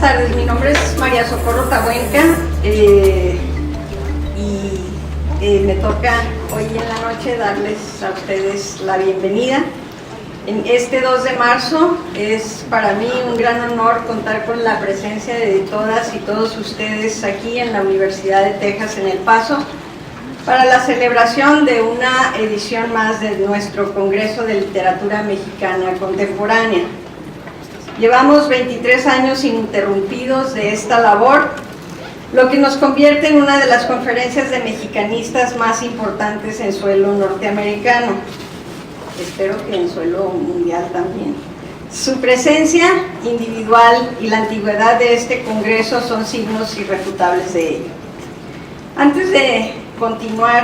Buenas tardes, mi nombre es María Socorro Tabuenca y me toca hoy en la noche darles a ustedes la bienvenida. En este 2 de marzo es para mí un gran honor contar con la presencia de todas y todos ustedes aquí en la Universidad de Texas en El Paso para la celebración de una edición más de nuestro Congreso de Literatura Mexicana Contemporánea. Llevamos 23 años ininterrumpidos de esta labor, lo que nos convierte en una de las conferencias de mexicanistas más importantes en suelo norteamericano. Espero que en suelo mundial también. Su presencia individual y la antigüedad de este congreso son signos irrefutables de ello. Antes de continuar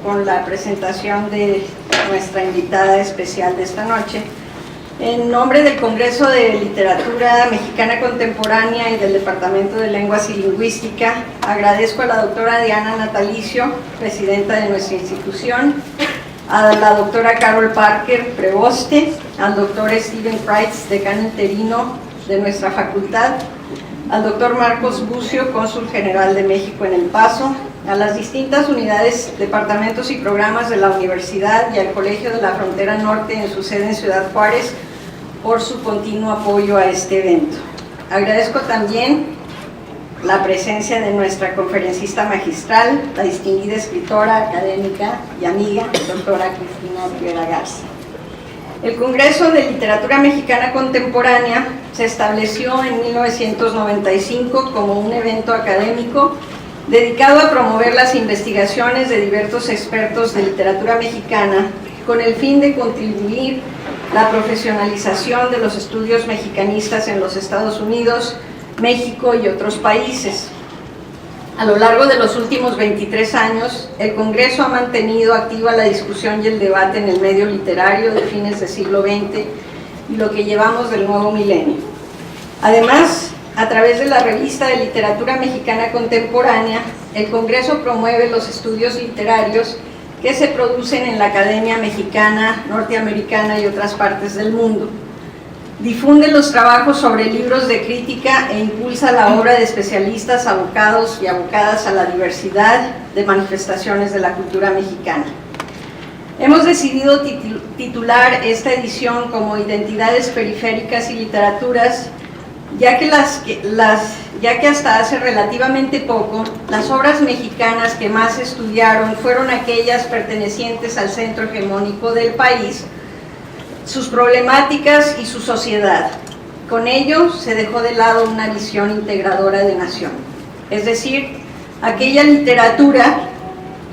con la presentación de nuestra invitada especial de esta noche, en nombre del Congreso de Literatura Mexicana Contemporánea y del Departamento de Lenguas y Lingüística, agradezco a la doctora Diana Natalicio, presidenta de nuestra institución, a la doctora Carol Parker, preboste, al doctor Steven Kreitz, decano interino de nuestra facultad, al doctor Marcos Bucio, cónsul general de México en El Paso, a las distintas unidades, departamentos y programas de la universidad y al Colegio de la Frontera Norte en su sede en Ciudad Juárez por su continuo apoyo a este evento. Agradezco también la presencia de nuestra conferencista magistral, la distinguida escritora, académica y amiga, doctora Cristina Rivera Garza. El Congreso de Literatura Mexicana Contemporánea se estableció en 1995 como un evento académico dedicado a promover las investigaciones de diversos expertos de literatura mexicana con el fin de contribuir la profesionalización de los estudios mexicanistas en los Estados Unidos, México y otros países. A lo largo de los últimos 23 años, el Congreso ha mantenido activa la discusión y el debate en el medio literario de fines del siglo XX y lo que llevamos del nuevo milenio. Además, a través de la Revista de Literatura Mexicana Contemporánea, el Congreso promueve los estudios literarios que se producen en la Academia Mexicana, Norteamericana y otras partes del mundo. Difunde los trabajos sobre libros de crítica e impulsa la obra de especialistas abocados y abocadas a la diversidad de manifestaciones de la cultura mexicana. Hemos decidido titular esta edición como Identidades Periféricas y Literaturas, ya que hasta hace relativamente poco, las obras mexicanas que más se estudiaron fueron aquellas pertenecientes al centro hegemónico del país, sus problemáticas y su sociedad. Con ello se dejó de lado una visión integradora de nación, es decir, aquella literatura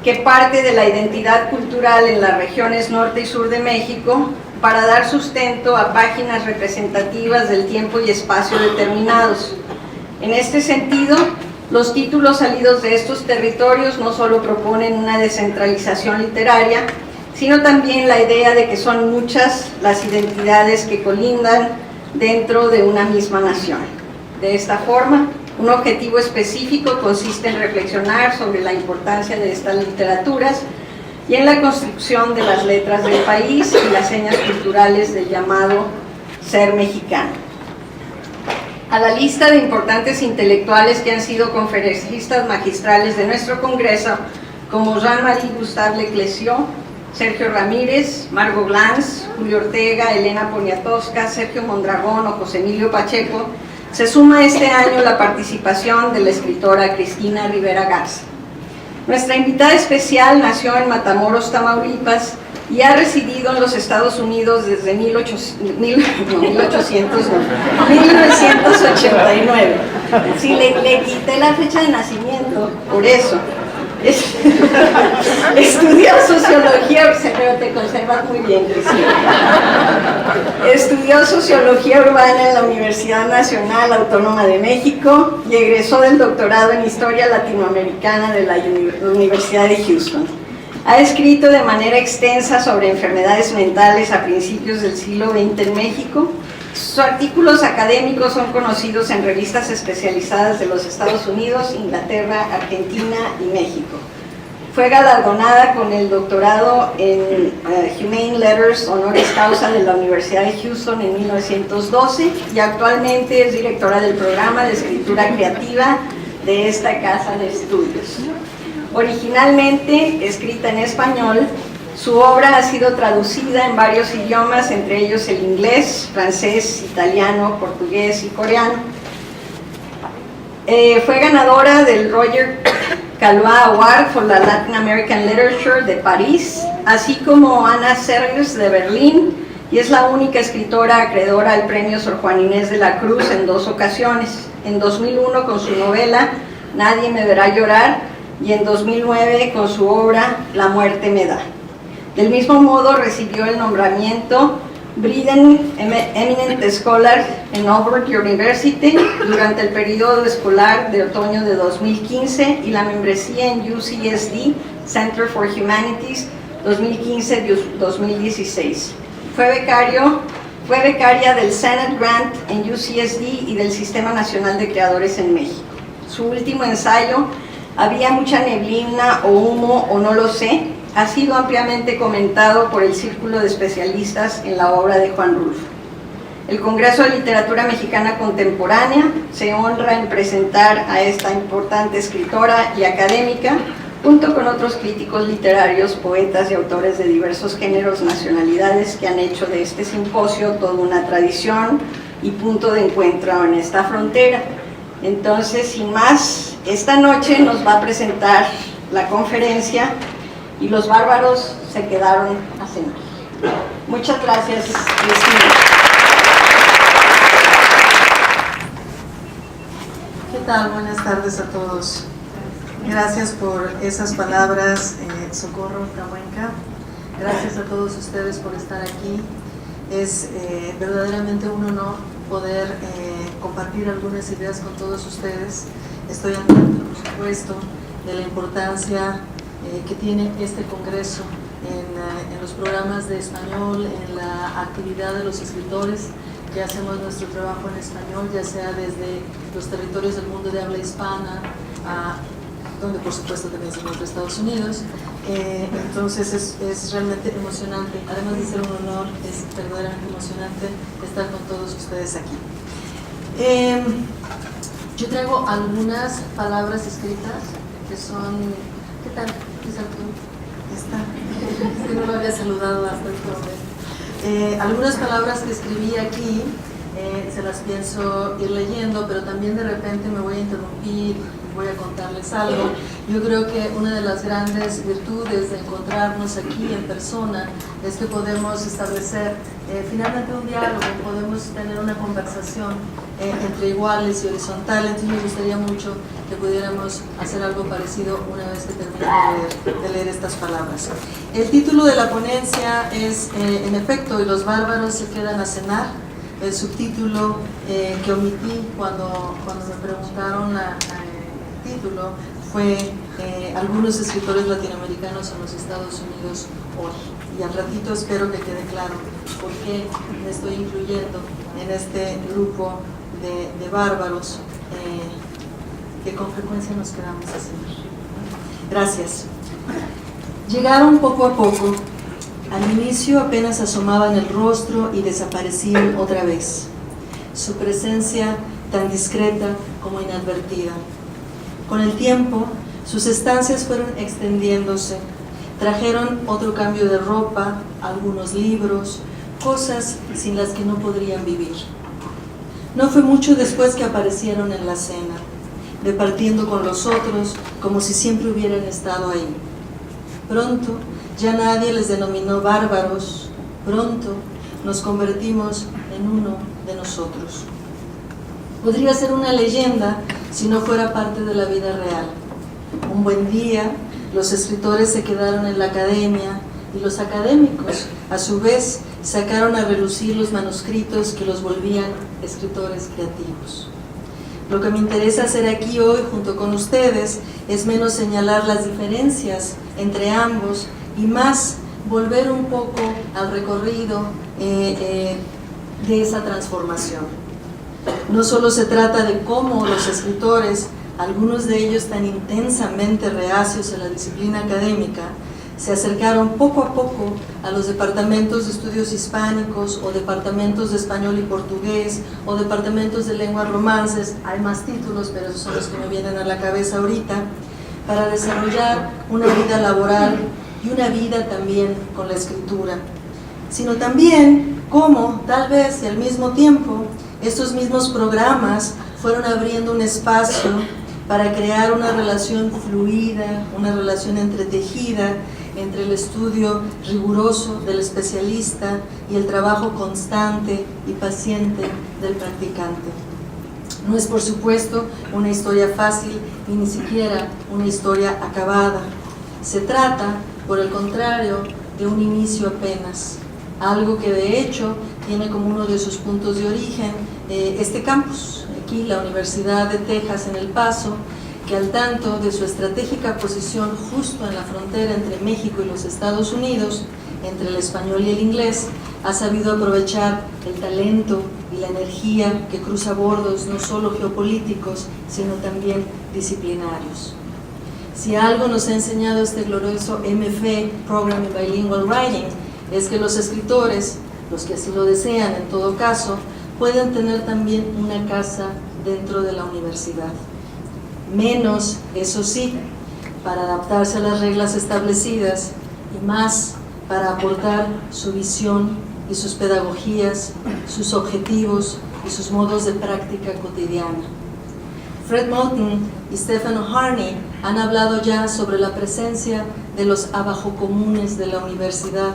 que parte de la identidad cultural en las regiones norte y sur de México para dar sustento a páginas representativas del tiempo y espacio determinados. En este sentido, los títulos salidos de estos territorios no solo proponen una descentralización literaria, sino también la idea de que son muchas las identidades que colindan dentro de una misma nación. De esta forma, un objetivo específico consiste en reflexionar sobre la importancia de estas literaturas y en la construcción de las letras del país y las señas culturales del llamado ser mexicano. A la lista de importantes intelectuales que han sido conferencistas magistrales de nuestro Congreso, como Jean-Marie Gustave Leclésio, Sergio Ramírez, Margot Glantz, Julio Ortega, Elena Poniatowska, Sergio Mondragón o José Emilio Pacheco, se suma este año la participación de la escritora Cristina Rivera Garza. Nuestra invitada especial nació en Matamoros, Tamaulipas, y ha residido en los Estados Unidos desde 1989. Sí, le quité la fecha de nacimiento, por eso. Estudió sociología, pero te conservas muy bien, Cristina. Estudió sociología urbana en la Universidad Nacional Autónoma de México y egresó del doctorado en Historia Latinoamericana de la Universidad de Houston. Ha escrito de manera extensa sobre enfermedades mentales a principios del siglo XX en México. Sus artículos académicos son conocidos en revistas especializadas de los Estados Unidos, Inglaterra, Argentina y México. Fue galardonada con el doctorado en Humane Letters honoris causa de la Universidad de Houston en 1912 y actualmente es directora del programa de escritura creativa de esta casa de estudios. Originalmente escrita en español, su obra ha sido traducida en varios idiomas, entre ellos el inglés, francés, italiano, portugués y coreano. Fue ganadora del Roger Calois Award for la Latin American Literature de París, así como Ana Serres de Berlín, y es la única escritora acreedora al premio Sor Juana Inés de la Cruz en 2 ocasiones, en 2001 con su novela Nadie me verá llorar y en 2009 con su obra La muerte me da. Del mismo modo recibió el nombramiento Briden Eminent Scholar en Auburn University durante el periodo escolar de otoño de 2015 y la membresía en UCSD Center for Humanities 2015-2016. Fue becaria del Senate Grant en UCSD y del Sistema Nacional de Creadores en México. Su último ensayo, Había mucha neblina o humo o no lo sé, ha sido ampliamente comentado por el Círculo de Especialistas en la obra de Juan Rulfo. El Congreso de Literatura Mexicana Contemporánea se honra en presentar a esta importante escritora y académica, junto con otros críticos literarios, poetas y autores de diversos géneros, nacionalidades que han hecho de este simposio toda una tradición y punto de encuentro en esta frontera. Entonces, sin más, esta noche nos va a presentar la conferencia y los bárbaros se quedaron a cenar. Muchas gracias, Cristina. ¿Qué tal? Buenas tardes a todos. Gracias por esas palabras, Socorro Cahuenca. Gracias a todos ustedes por estar aquí. Es verdaderamente un honor poder compartir algunas ideas con todos ustedes. Estoy al tanto, por supuesto, de la importancia que tiene este congreso en los programas de español, en la actividad de los escritores que hacemos nuestro trabajo en español, ya sea desde los territorios del mundo de habla hispana, donde por supuesto también se encuentra Estados Unidos. Entonces es realmente emocionante, además de ser un honor, es verdaderamente emocionante estar con todos ustedes aquí. Yo traigo algunas palabras escritas que son... ¿Qué tal? ¿Qué tal tú? ¿Está? Es que no lo había saludado hasta este momento. Algunas palabras que escribí aquí, se las pienso ir leyendo, pero también de repente me voy a interrumpir, voy a contarles algo. Yo creo que una de las grandes virtudes de encontrarnos aquí en persona es que podemos establecer finalmente un diálogo, podemos tener una conversación entre iguales y horizontal. Entonces me gustaría mucho que pudiéramos hacer algo parecido una vez que termine de leer estas palabras. El título de la ponencia es, en efecto, Y los bárbaros se quedan a cenar. El subtítulo que omití cuando me preguntaron el título fue algunos escritores latinoamericanos en los Estados Unidos hoy. Y al ratito espero que quede claro por qué me estoy incluyendo en este grupo de bárbaros que con frecuencia nos quedamos a cenar. Gracias. Llegaron poco a poco. Al inicio apenas asomaban el rostro y desaparecían otra vez. Su presencia tan discreta como inadvertida. Con el tiempo, sus estancias fueron extendiéndose. Trajeron otro cambio de ropa, algunos libros, cosas sin las que no podrían vivir. No fue mucho después que aparecieron en la cena, departiendo con los otros como si siempre hubieran estado ahí. Pronto, ya nadie les denominó bárbaros. Pronto nos convertimos en uno de nosotros. Podría ser una leyenda si no fuera parte de la vida real. Un buen día, los escritores se quedaron en la academia y los académicos, a su vez, sacaron a relucir los manuscritos que los volvían escritores creativos. Lo que me interesa hacer aquí hoy junto con ustedes es menos señalar las diferencias entre ambos y más volver un poco al recorrido de esa transformación. No solo se trata de cómo los escritores algunos de ellos tan intensamente reacios a la disciplina académica, se acercaron poco a poco a los departamentos de estudios hispánicos o departamentos de español y portugués o departamentos de lenguas romances, hay más títulos, pero esos son los que me vienen a la cabeza ahorita, para desarrollar una vida laboral y una vida también con la escritura, sino también cómo, tal vez y al mismo tiempo, estos mismos programas fueron abriendo un espacio para crear una relación fluida, una relación entretejida entre el estudio riguroso del especialista y el trabajo constante y paciente del practicante. No es, por supuesto, una historia fácil ni siquiera una historia acabada. Se trata, por el contrario, de un inicio apenas, algo que de hecho tiene como uno de sus puntos de origen este campus, aquí la Universidad de Texas en El Paso, que al tanto de su estratégica posición justo en la frontera entre México y los Estados Unidos, entre el español y el inglés, ha sabido aprovechar el talento y la energía que cruza bordos no solo geopolíticos, sino también disciplinarios. Si algo nos ha enseñado este glorioso MFA, Program in Bilingual Writing, es que los escritores, los que así lo desean en todo caso, pueden tener también una casa dentro de la universidad. Menos, eso sí, para adaptarse a las reglas establecidas y más para aportar su visión y sus pedagogías, sus objetivos y sus modos de práctica cotidiana. Fred Moten y Stephen Harney han hablado ya sobre la presencia de los abajocomunes de la universidad,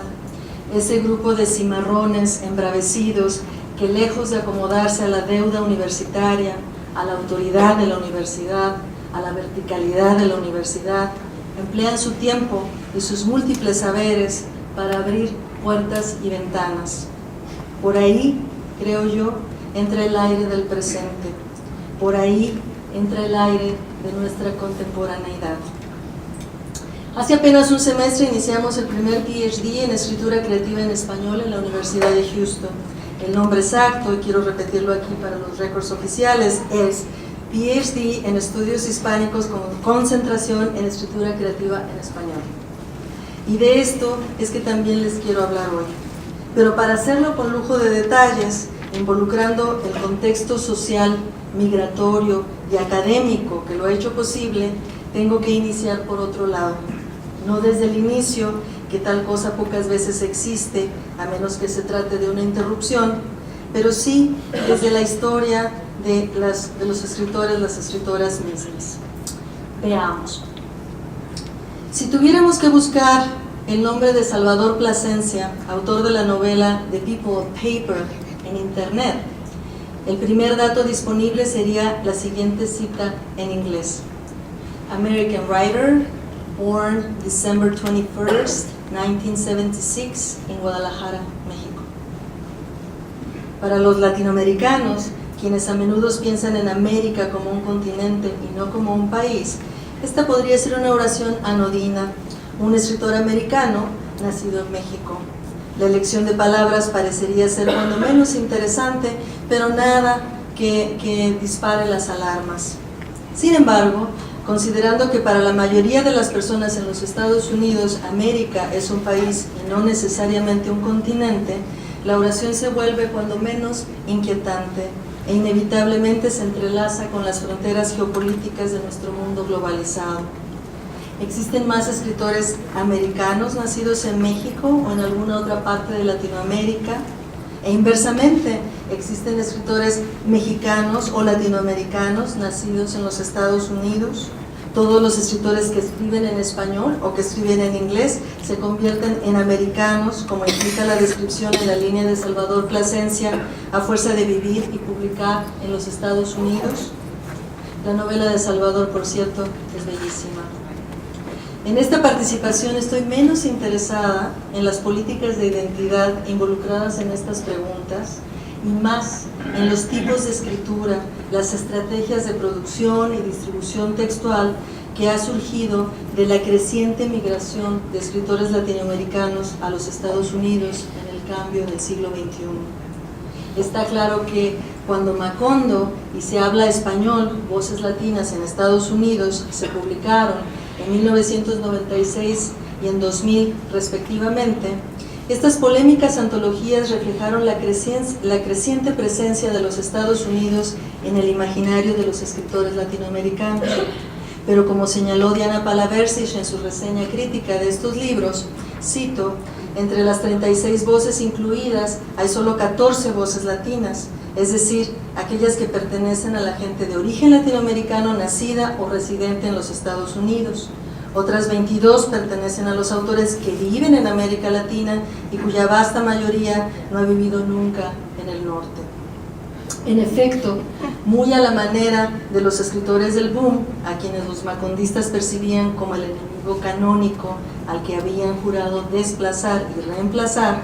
ese grupo de cimarrones embravecidos que, lejos de acomodarse a la deuda universitaria, a la autoridad de la universidad, a la verticalidad de la universidad, emplean su tiempo y sus múltiples saberes para abrir puertas y ventanas. Por ahí, creo yo, entra el aire del presente. Por ahí entra el aire de nuestra contemporaneidad. Hace apenas un semestre iniciamos el primer PhD en escritura creativa en español en la Universidad de Houston. El nombre exacto, y quiero repetirlo aquí para los récords oficiales, es PhD en Estudios Hispánicos con concentración en Escritura Creativa en Español. Y de esto es que también les quiero hablar hoy. Pero para hacerlo con lujo de detalles, involucrando el contexto social, migratorio y académico que lo ha hecho posible, tengo que iniciar por otro lado. No desde el inicio, que tal cosa pocas veces existe, a menos que se trate de una interrupción, pero sí desde la historia de los escritores, las escritoras mismas. Veamos. Si tuviéramos que buscar el nombre de Salvador Plasencia, autor de la novela The People of Paper, en internet, el primer dato disponible sería la siguiente cita en inglés. American writer, born December 21st, 1976, en Guadalajara, México. Para los latinoamericanos, quienes a menudo piensan en América como un continente y no como un país, esta podría ser una oración anodina, un escritor americano nacido en México. La elección de palabras parecería ser cuando menos interesante, pero nada que dispare las alarmas. Sin embargo, considerando que para la mayoría de las personas en los Estados Unidos, América es un país y no necesariamente un continente, la oración se vuelve cuando menos inquietante e inevitablemente se entrelaza con las fronteras geopolíticas de nuestro mundo globalizado. ¿Existen más escritores americanos nacidos en México o en alguna otra parte de Latinoamérica? E inversamente, ¿existen escritores mexicanos o latinoamericanos nacidos en los Estados Unidos? Todos los escritores que escriben en español o que escriben en inglés se convierten en americanos, como implica la descripción en la línea de Salvador Plasencia, a fuerza de vivir y publicar en los Estados Unidos. La novela de Salvador, por cierto, es bellísima. En esta participación estoy menos interesada en las políticas de identidad involucradas en estas preguntas y más en los tipos de escritura, las estrategias de producción y distribución textual que ha surgido de la creciente migración de escritores latinoamericanos a los Estados Unidos en el cambio del siglo XXI. Está claro que Cuando Macondo y Se habla español, voces latinas en Estados Unidos, se publicaron en 1996 y en 2000 respectivamente, estas polémicas antologías reflejaron la creciente presencia de los Estados Unidos en el imaginario de los escritores latinoamericanos. Pero como señaló Diana Palaversich en su reseña crítica de estos libros, cito, entre las 36 voces incluidas hay solo 14 voces latinas, es decir, aquellas que pertenecen a la gente de origen latinoamericano nacida o residente en los Estados Unidos. Otras 22 pertenecen a los autores que viven en América Latina y cuya vasta mayoría no ha vivido nunca en el norte. En efecto, muy a la manera de los escritores del boom, a quienes los macondistas percibían como el enemigo canónico al que habían jurado desplazar y reemplazar,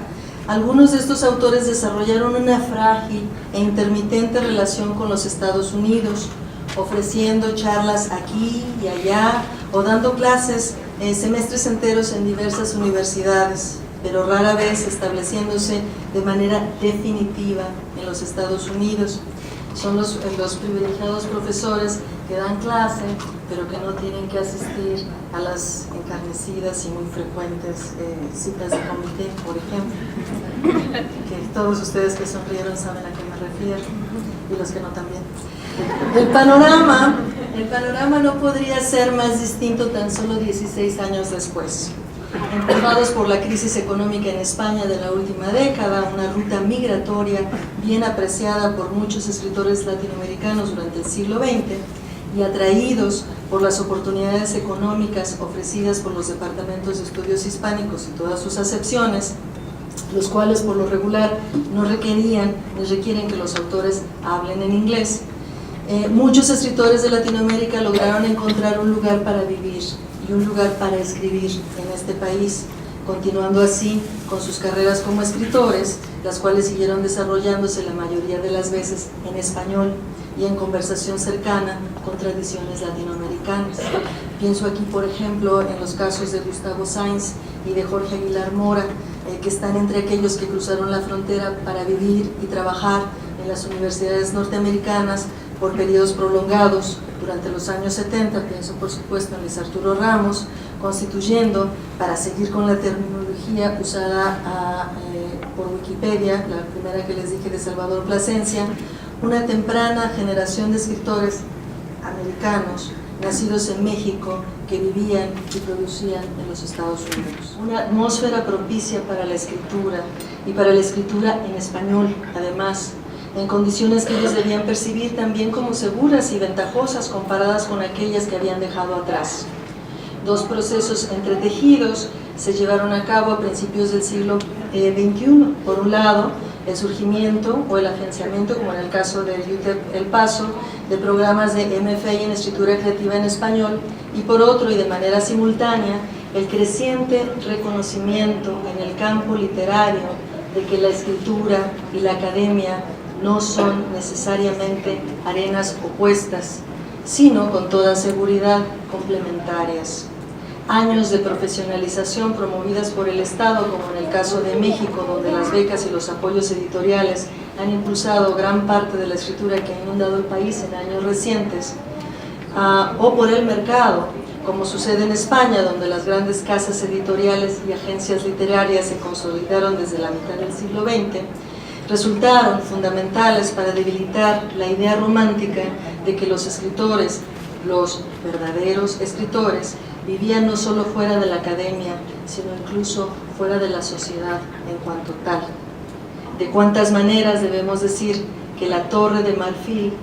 algunos de estos autores desarrollaron una frágil e intermitente relación con los Estados Unidos, ofreciendo charlas aquí y allá o dando clases semestres enteros en diversas universidades, pero rara vez estableciéndose de manera definitiva en los Estados Unidos. Son los privilegiados profesores que dan clase, pero que no tienen que asistir a las encarnecidas y muy frecuentes citas de comité, por ejemplo, que todos ustedes que sonrieron saben a qué me refiero, y los que no también. El panorama no podría ser más distinto tan solo 16 años después. Empujados por la crisis económica en España de la última década, una ruta migratoria bien apreciada por muchos escritores latinoamericanos durante el siglo XX, y atraídos por las oportunidades económicas ofrecidas por los departamentos de estudios hispánicos y todas sus acepciones, los cuales por lo regular no requerían ni requieren que los autores hablen en inglés, muchos escritores de Latinoamérica lograron encontrar un lugar para vivir y un lugar para escribir en este país, continuando así con sus carreras como escritores, las cuales siguieron desarrollándose la mayoría de las veces en español y en conversación cercana con tradiciones latinoamericanas. Pienso aquí, por ejemplo, en los casos de Gustavo Sainz y de Jorge Aguilar Mora, que están entre aquellos que cruzaron la frontera para vivir y trabajar en las universidades norteamericanas por periodos prolongados durante los años 70, pienso por supuesto en Luis Arturo Ramos, constituyendo, para seguir con la terminología usada por Wikipedia, la primera que les dije de Salvador Plasencia, una temprana generación de escritores americanos nacidos en México que vivían y producían en los Estados Unidos. Una atmósfera propicia para la escritura y para la escritura en español, además, en condiciones que ellos debían percibir también como seguras y ventajosas comparadas con aquellas que habían dejado atrás. Dos procesos entretejidos se llevaron a cabo a principios del siglo XXI. Por un lado, el surgimiento o el agenciamiento, como en el caso de UTEP El Paso, de programas de MFA en escritura creativa en español, y por otro, y de manera simultánea, el creciente reconocimiento en el campo literario de que la escritura y la academia no son necesariamente arenas opuestas, sino con toda seguridad complementarias. Años de profesionalización promovidas por el Estado, como en el caso de México, donde las becas y los apoyos editoriales han impulsado gran parte de la escritura que ha inundado el país en años recientes, o por el mercado, como sucede en España, donde las grandes casas editoriales y agencias literarias se consolidaron desde la mitad del siglo XX, resultaron fundamentales para debilitar la idea romántica de que los escritores, los verdaderos escritores, vivían no solo fuera de la academia, sino incluso fuera de la sociedad en cuanto tal. De cuántas maneras debemos decir que la torre de marfil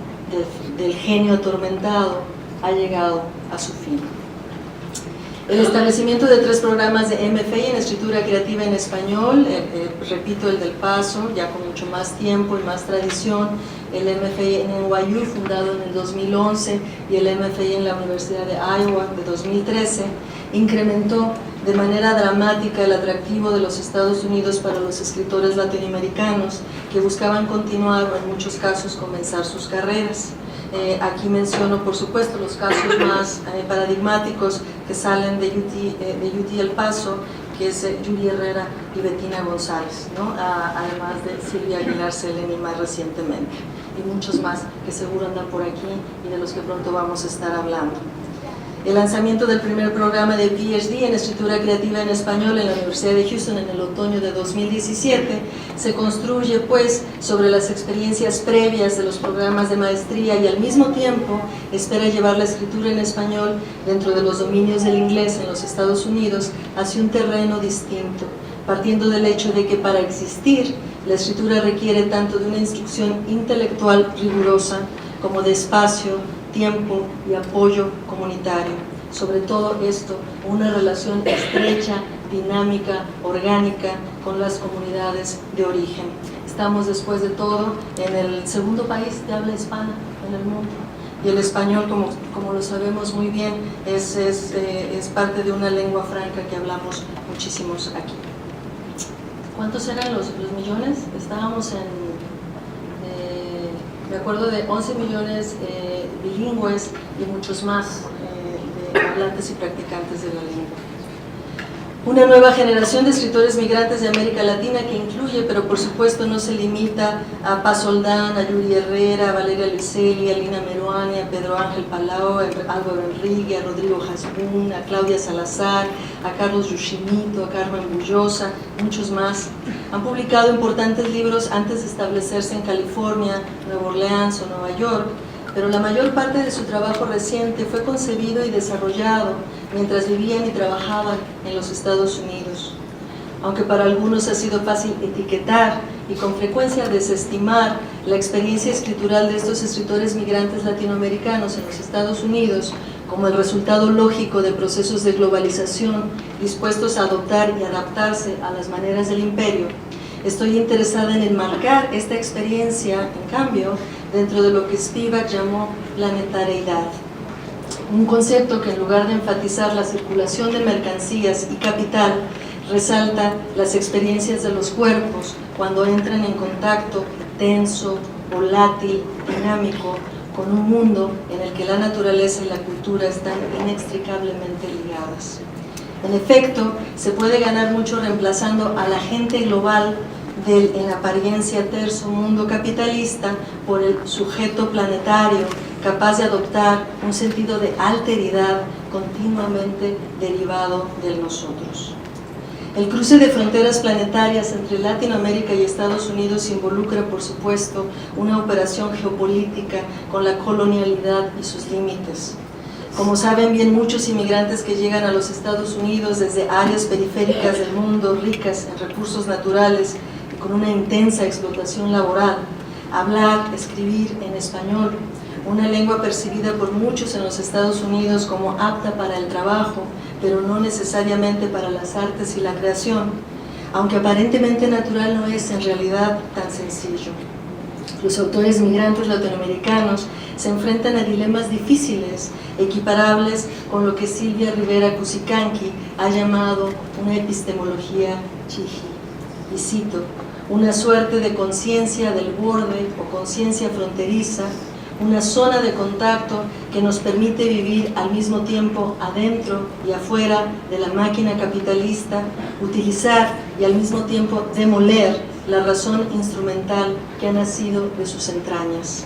del genio atormentado ha llegado a su fin. El establecimiento de 3 programas de MFA en escritura creativa en español, repito, el del Paso, ya con mucho más tiempo y más tradición, el MFA en NYU, fundado en el 2011, y el MFA en la Universidad de Iowa, de 2013, incrementó de manera dramática el atractivo de los Estados Unidos para los escritores latinoamericanos que buscaban continuar o en muchos casos comenzar sus carreras. Aquí menciono, por supuesto, los casos más paradigmáticos que salen de UT El Paso, que es Yuri Herrera y Bettina González, ¿no? Además de Silvia Aguilar Seleni más recientemente. y muchos más que seguro andan por aquí y de los que pronto vamos a estar hablando. El lanzamiento del primer programa de PhD en escritura creativa en español en la Universidad de Houston en el otoño de 2017 se construye pues sobre las experiencias previas de los programas de maestría y al mismo tiempo espera llevar la escritura en español dentro de los dominios del inglés en los Estados Unidos hacia un terreno distinto, partiendo del hecho de que para existir la escritura requiere tanto de una instrucción intelectual rigurosa como de espacio, tiempo y apoyo comunitario. Sobre todo esto, una relación estrecha, dinámica, orgánica con las comunidades de origen. Estamos después de todo en el segundo país de habla hispana en el mundo y el español, como lo sabemos muy bien, es parte de una lengua franca que hablamos muchísimos aquí. ¿Cuántos eran los millones? Estábamos me acuerdo de 11 millones bilingües y muchos más de hablantes y practicantes de la lengua. Una nueva generación de escritores migrantes de América Latina que incluye, pero por supuesto no se limita a Paz Soldán, a Yuri Herrera, a Valeria Luiselli, a Lina Meruane, a Pedro Ángel Palau, a Álvaro Enrique, a Rodrigo Hasbún, a Claudia Salazar, a Carlos Yushimito, a Carmen Bullosa, muchos más. Han publicado importantes libros antes de establecerse en California, Nueva Orleans o Nueva York, pero la mayor parte de su trabajo reciente fue concebido y desarrollado mientras vivían y trabajaban en los Estados Unidos. Aunque para algunos ha sido fácil etiquetar y con frecuencia desestimar la experiencia escritural de estos escritores migrantes latinoamericanos en los Estados Unidos como el resultado lógico de procesos de globalización dispuestos a adoptar y adaptarse a las maneras del imperio, estoy interesada en enmarcar esta experiencia, en cambio, dentro de lo que Spivak llamó planetariedad. Un concepto que en lugar de enfatizar la circulación de mercancías y capital, resalta las experiencias de los cuerpos cuando entran en contacto tenso, volátil, dinámico, con un mundo en el que la naturaleza y la cultura están inextricablemente ligadas. En efecto, se puede ganar mucho reemplazando a la gente global del en apariencia terso mundo capitalista por el sujeto planetario capaz de adoptar un sentido de alteridad continuamente derivado del nosotros. El cruce de fronteras planetarias entre Latinoamérica y Estados Unidos involucra, por supuesto, una operación geopolítica con la colonialidad y sus límites. Como saben bien muchos inmigrantes que llegan a los Estados Unidos desde áreas periféricas del mundo ricas en recursos naturales y con una intensa explotación laboral, hablar, escribir en español, una lengua percibida por muchos en los Estados Unidos como apta para el trabajo, pero no necesariamente para las artes y la creación, aunque aparentemente natural, no es en realidad tan sencillo. Los autores migrantes latinoamericanos se enfrentan a dilemas difíciles, equiparables con lo que Silvia Rivera Cusicanqui ha llamado una epistemología chiji. Y cito, una suerte de conciencia del borde o conciencia fronteriza, una zona de contacto que nos permite vivir al mismo tiempo adentro y afuera de la máquina capitalista, utilizar y al mismo tiempo demoler la razón instrumental que ha nacido de sus entrañas.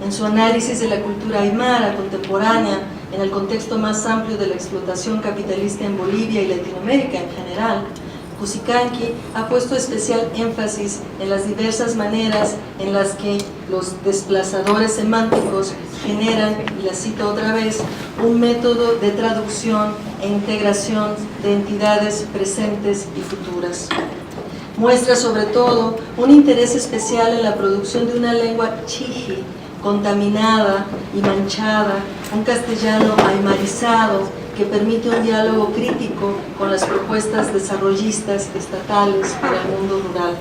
En su análisis de la cultura aymara contemporánea, en el contexto más amplio de la explotación capitalista en Bolivia y Latinoamérica en general, Cusicanqui ha puesto especial énfasis en las diversas maneras en las que los desplazadores semánticos generan, y la cito otra vez, un método de traducción e integración de entidades presentes y futuras. Muestra sobre todo un interés especial en la producción de una lengua chiji, contaminada y manchada, un castellano aymarizado que permite un diálogo crítico con las propuestas desarrollistas estatales para el mundo rural.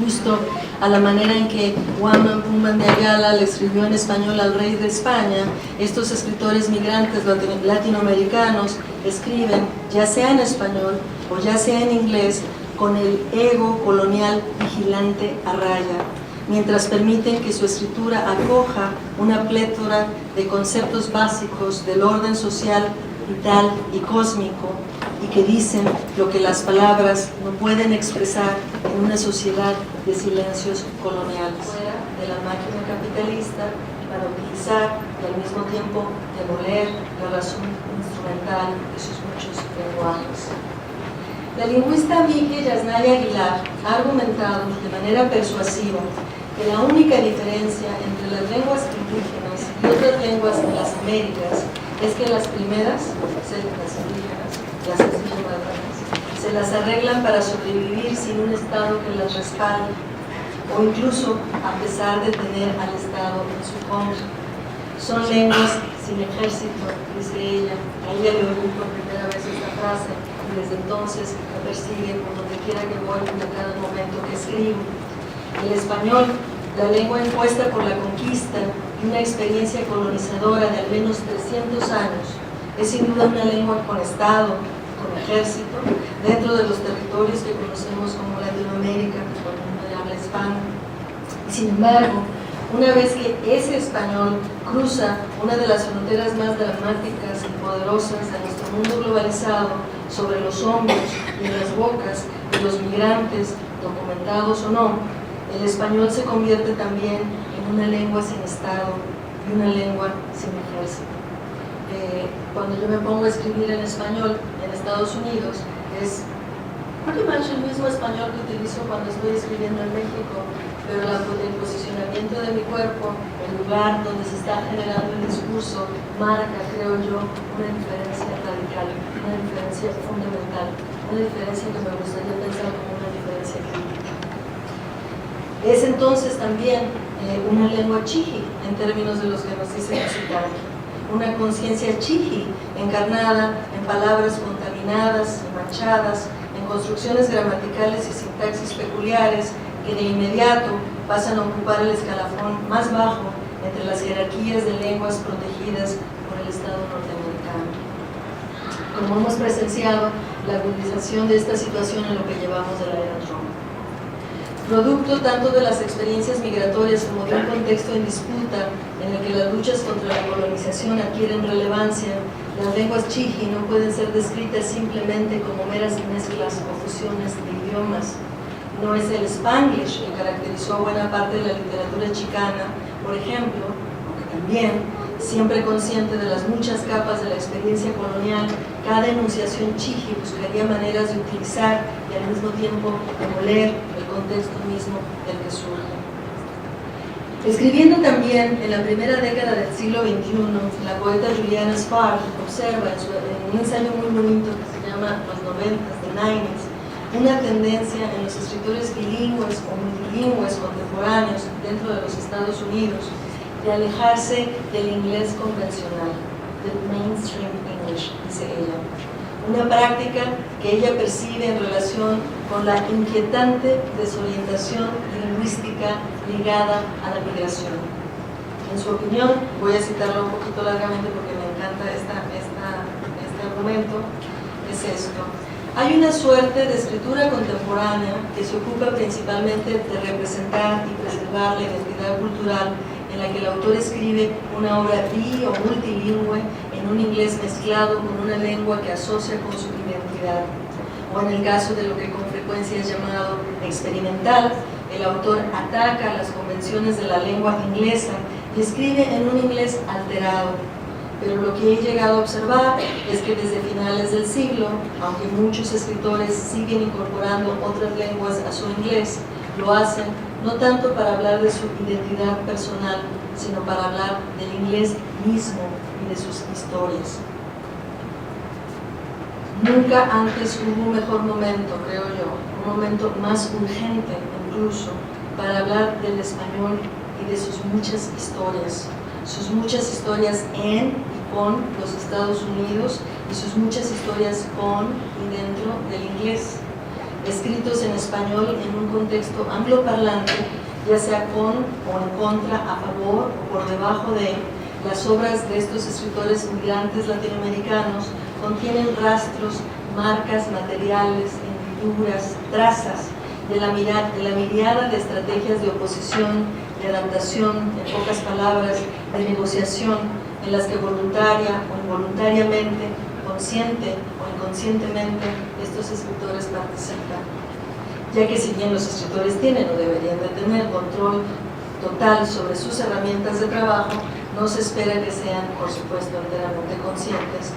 Justo a la manera en que Guaman Pumban de Ayala le escribió en español al rey de España, estos escritores migrantes latinoamericanos escriben, ya sea en español o ya sea en inglés, con el ego colonial vigilante a raya, mientras permiten que su escritura acoja una plétora de conceptos básicos del orden social, vital y cósmico, y que dicen lo que las palabras no pueden expresar en una sociedad de silencios coloniales. de la máquina capitalista para utilizar y al mismo tiempo demoler la razón instrumental de sus muchos lenguajes. La lingüista Miki Yasnaya Aguilar ha argumentado de manera persuasiva que la única diferencia entre las lenguas indígenas y otras lenguas de las Américas es que las primeras, las indígenas, las indígenas, se las arreglan para sobrevivir sin un Estado que las respalde, o incluso a pesar de tener al Estado en su contra. Son lenguas sin ejército, dice ella. A ella le oí por primera vez esta frase y desde entonces me persigue por donde quiera que voy en cada momento que escribo. El español, la lengua impuesta por la conquista y una experiencia colonizadora de al menos 300 años, es sin duda una lengua con Estado, con ejército, dentro de los territorios que conocemos como Latinoamérica, por el mundo de habla hispana. Y sin embargo, una vez que ese español cruza una de las fronteras más dramáticas y poderosas de nuestro mundo globalizado sobre los hombros y en las bocas de los migrantes, documentados o no, el español se convierte también en una lengua sin Estado y una lengua sin ejército. Cuando yo me pongo a escribir en español en Estados Unidos, es pretty much el mismo español que utilizo cuando estoy escribiendo en México, pero el posicionamiento de mi cuerpo, el lugar donde se está generando el discurso, marca, creo yo, una diferencia radical, una diferencia fundamental, una diferencia que me gustaría pensar como una diferencia crítica. Es entonces también una lengua chiji, en términos de los que nos dicen Occitania, una conciencia chiji, encarnada en palabras contaminadas y manchadas, en construcciones gramaticales y sintaxis peculiares que de inmediato pasan a ocupar el escalafón más bajo entre las jerarquías de lenguas protegidas por el Estado norteamericano. Como hemos presenciado la agudización de esta situación en lo que llevamos de la era Trump. Producto tanto de las experiencias migratorias como de un contexto en disputa en el que las luchas contra la colonización adquieren relevancia, las lenguas chiji no pueden ser descritas simplemente como meras mezclas o fusiones de idiomas. No es el Spanglish que caracterizó a buena parte de la literatura chicana, por ejemplo, aunque también, siempre consciente de las muchas capas de la experiencia colonial, cada enunciación chiji buscaría maneras de utilizar y al mismo tiempo demoler el contexto mismo del que surge. Escribiendo también en la primera década del siglo XXI, la poeta Juliana Spark observa en un ensayo muy bonito que se llama Los 90s, The 90s, una tendencia en los escritores bilingües o multilingües contemporáneos dentro de los Estados Unidos de alejarse del inglés convencional, del mainstream English, dice ella. Una práctica que ella percibe en relación con la inquietante desorientación lingüística ligada a la migración. En su opinión, voy a citarlo un poquito largamente porque me encanta este argumento, es esto. Hay una suerte de escritura contemporánea que se ocupa principalmente de representar y preservar la identidad cultural en la que el autor escribe una obra bi o multilingüe en un inglés mezclado con una lengua que asocia con su identidad. O en el caso de lo que con frecuencia es llamado experimental, el autor ataca las convenciones de la lengua inglesa y escribe en un inglés alterado. Pero lo que he llegado a observar es que desde finales del siglo, aunque muchos escritores siguen incorporando otras lenguas a su inglés, lo hacen no tanto para hablar de su identidad personal, sino para hablar del inglés mismo y de sus historias. Nunca antes hubo un mejor momento, creo yo, un momento más urgente incluso, para hablar del español y de sus muchas historias en y con los Estados Unidos y sus muchas historias con y dentro del inglés, escritos en español en un contexto angloparlante, ya sea con o en contra, a favor o por debajo de. Las obras de estos escritores migrantes latinoamericanos contienen rastros, marcas materiales, hendiduras, trazas de la mirada de estrategias de oposición, de adaptación, en pocas palabras, de negociación, en las que voluntaria o involuntariamente, consciente o inconscientemente, estos escritores participan. Ya que si bien los escritores tienen o deberían de tener control total sobre sus herramientas de trabajo, no se espera que sean, por supuesto, enteramente conscientes,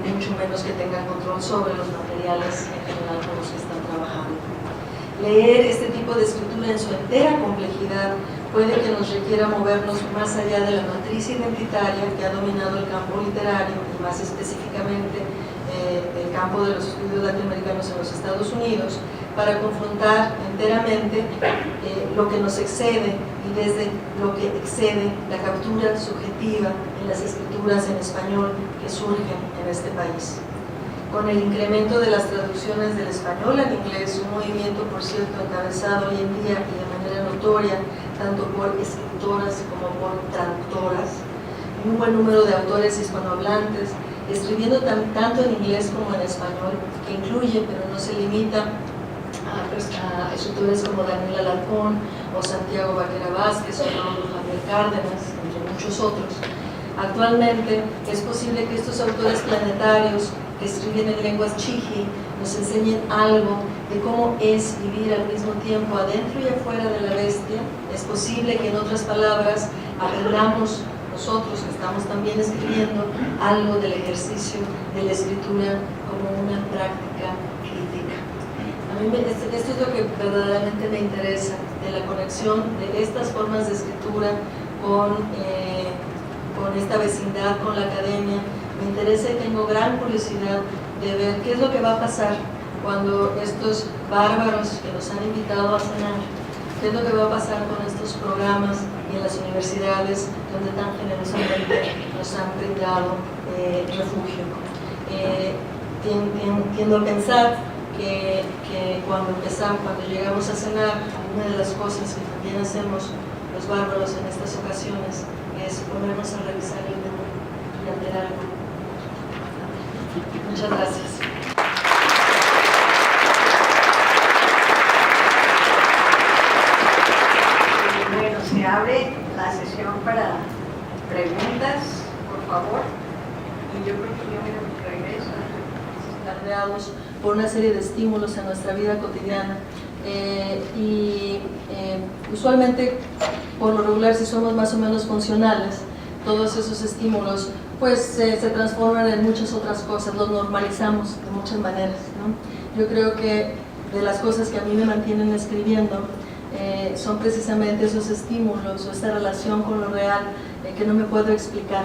ni mucho menos que tengan control sobre los materiales en general con los que están trabajando. Leer este tipo de escritura en su entera complejidad puede que nos requiera movernos más allá de la matriz identitaria que ha dominado el campo literario y más específicamente el campo de los estudios latinoamericanos en los Estados Unidos, para confrontar enteramente lo que nos excede y desde lo que excede la captura subjetiva en las escrituras en español que surgen en este país. Con el incremento de las traducciones del español al inglés, un movimiento, por cierto, encabezado hoy en día y de manera notoria, tanto por escritoras como por traductoras, y un buen número de autores hispanohablantes, escribiendo tanto en inglés como en español, que incluye, pero no se limita, a escritores como Daniel Alarcón o Santiago Vaquera Vázquez o Javier Cárdenas, entre muchos otros. Actualmente es posible que estos autores planetarios que escriben en lenguas chiji nos enseñen algo de cómo es vivir al mismo tiempo adentro y afuera de la bestia. Es posible que, en otras palabras, aprendamos nosotros que estamos también escribiendo algo del ejercicio de la escritura como una práctica crítica. A mí esto es lo que verdaderamente me interesa, de la conexión de estas formas de escritura con esta vecindad, con la academia. Me interesa y tengo gran curiosidad de ver qué es lo que va a pasar cuando estos bárbaros que nos han invitado a cenar, qué es lo que va a pasar con estos programas y en las universidades donde tan generosamente nos han brindado refugio. Tiendo a pensar que cuando llegamos a cenar, una de las cosas que también hacemos los bárbaros en estas ocasiones es ponernos a revisar el menú y a leer algo. Muchas gracias. Bueno, se abre la sesión para preguntas, por favor. Y yo creo que yo me regreso. Cargados por una serie de estímulos en nuestra vida cotidiana. Usualmente, por lo regular, si somos más o menos funcionales, todos esos estímulos pues se transforman en muchas otras cosas, los normalizamos de muchas maneras, ¿no? Yo creo que de las cosas que a mí me mantienen escribiendo son precisamente esos estímulos o esta relación con lo real que no me puedo explicar,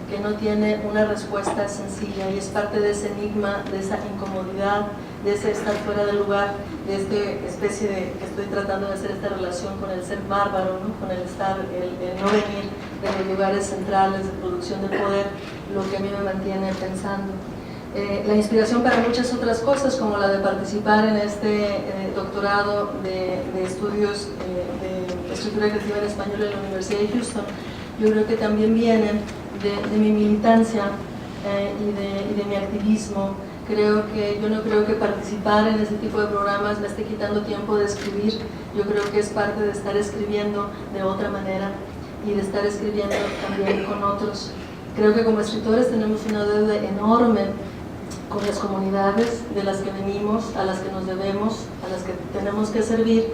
que no tiene una respuesta sencilla y es parte de ese enigma, de esa incomodidad, de ese estar fuera del lugar, de esta especie de que estoy tratando de hacer esta relación con el ser bárbaro, ¿no? Con el estar, el no venir de los lugares centrales de producción de poder, lo que a mí me mantiene pensando. La inspiración para muchas otras cosas, como la de participar en este doctorado de estudios de escritura creativa en español en la Universidad de Houston, yo creo que también vienen de mi militancia y de mi activismo. Yo no creo que participar en ese tipo de programas me esté quitando tiempo de escribir. Yo creo que es parte de estar escribiendo de otra manera y de estar escribiendo también con otros. Creo que como escritores tenemos una deuda enorme con las comunidades de las que venimos, a las que nos debemos, a las que tenemos que servir,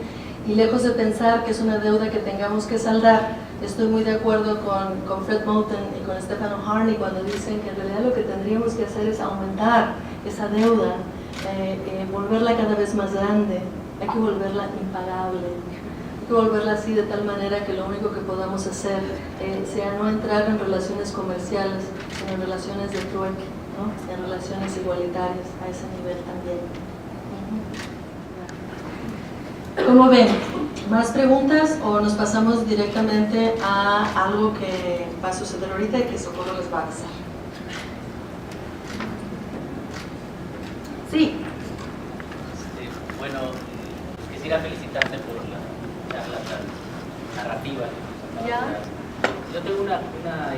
y lejos de pensar que es una deuda que tengamos que saldar, estoy muy de acuerdo con Fred Moten y con Stefan Harney cuando dicen que en realidad lo que tendríamos que hacer es aumentar esa deuda, volverla cada vez más grande, hay que volverla impagable, hay que volverla así de tal manera que lo único que podamos hacer sea no entrar en relaciones comerciales, sino en relaciones de trueque, ¿no? En relaciones igualitarias, a ese nivel también. ¿Cómo ven? ¿Más preguntas o nos pasamos directamente a algo que va a suceder ahorita y que Socorro les va a avisar? Sí. Bueno, quisiera felicitarte por la charla tan narrativa. ¿Ya? Yo tengo una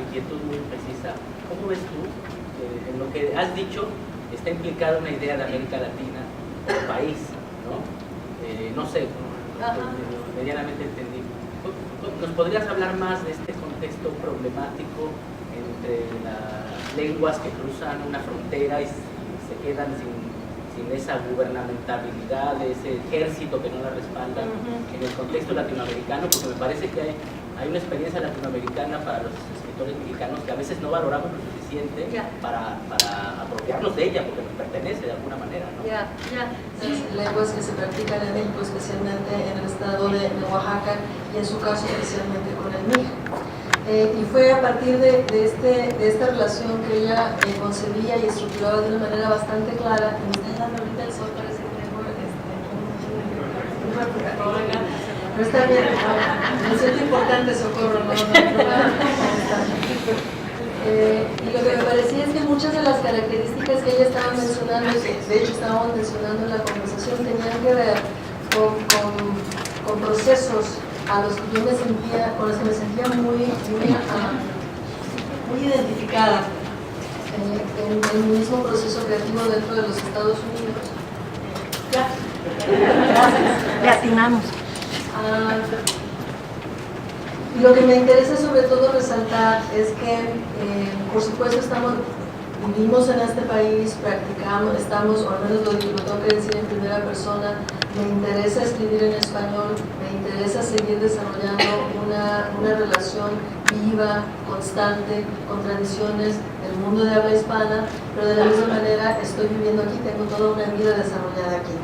inquietud muy precisa. ¿Cómo ves tú en lo que has dicho está implicada una idea de América Latina como país, ¿no? No sé, medianamente entendí. ¿Nos podrías hablar más de este contexto problemático entre las lenguas que cruzan una frontera y se quedan sin esa gubernamentabilidad, ese ejército que no la respalda en el contexto latinoamericano, porque me parece que hay una experiencia latinoamericana para los escritores mexicanos que a veces no valoramos lo suficiente para apropiarnos de ella, porque nos pertenece de alguna manera, ¿no? Las lenguas que se practican en México, especialmente en el estado de Oaxaca, y en su caso especialmente con el mije. Y fue a partir de esta relación que ella concebía y estructuraba de una manera bastante clara. Me está dando ahorita el sol, parece que tengo pero está bien, me siento importante, Socorro, y lo que me parecía es que muchas de las características que ella estaba mencionando, de hecho estábamos mencionando en la conversación, tenían que ver con procesos a los que yo me sentía, con los que me sentía muy identificada en el mismo proceso creativo dentro de los Estados Unidos. Gracias. Le atinamos. Lo que me interesa sobre todo resaltar es que, por supuesto, vivimos en este país, practicamos, o al menos lo tengo que decir en primera persona, me interesa escribir en español, me interesa seguir desarrollando una relación viva, constante, con tradiciones del mundo de habla hispana, pero de la misma manera estoy viviendo aquí, tengo toda una vida desarrollada aquí.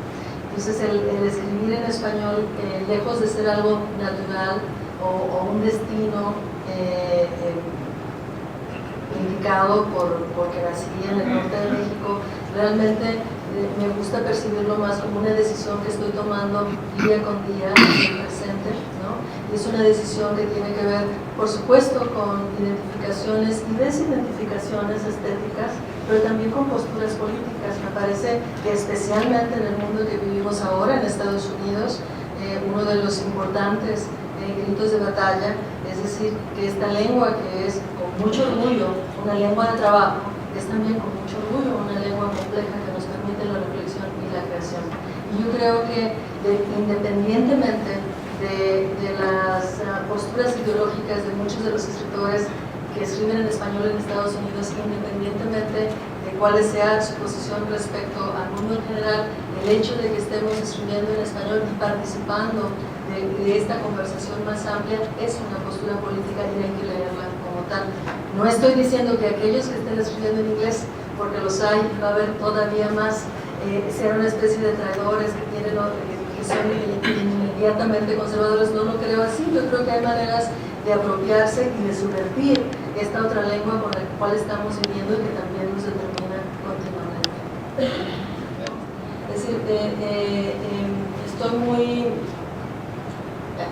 Entonces el escribir en español, lejos de ser algo natural o un destino indicado porque nací en el norte de México, realmente me gusta percibirlo más como una decisión que estoy tomando día con día en el presente, ¿no? Y es una decisión que tiene que ver, por supuesto, con identificaciones y desidentificaciones estéticas, pero también con posturas políticas. Me parece que especialmente en el mundo que vivimos ahora, en Estados Unidos, uno de los importantes gritos de batalla, es decir, que esta lengua que es con mucho orgullo una lengua de trabajo, es también con mucho orgullo una lengua compleja que nos permite la reflexión y la creación. Y yo creo que independientemente de las posturas ideológicas de muchos de los escritores que escriben en español en Estados Unidos, independientemente de cuál sea su posición respecto al mundo en general, el hecho de que estemos escribiendo en español y participando de esta conversación más amplia es una postura política y hay que leerla como tal. No estoy diciendo que aquellos que estén escribiendo en inglés, porque los hay, va a haber todavía más, sean una especie de traidores que son inmediatamente conservadores, no lo creo así. Yo creo que hay maneras de apropiarse y de subvertir esta otra lengua con la cual estamos viviendo y que también nos determina continuamente. Es decir, estoy muy...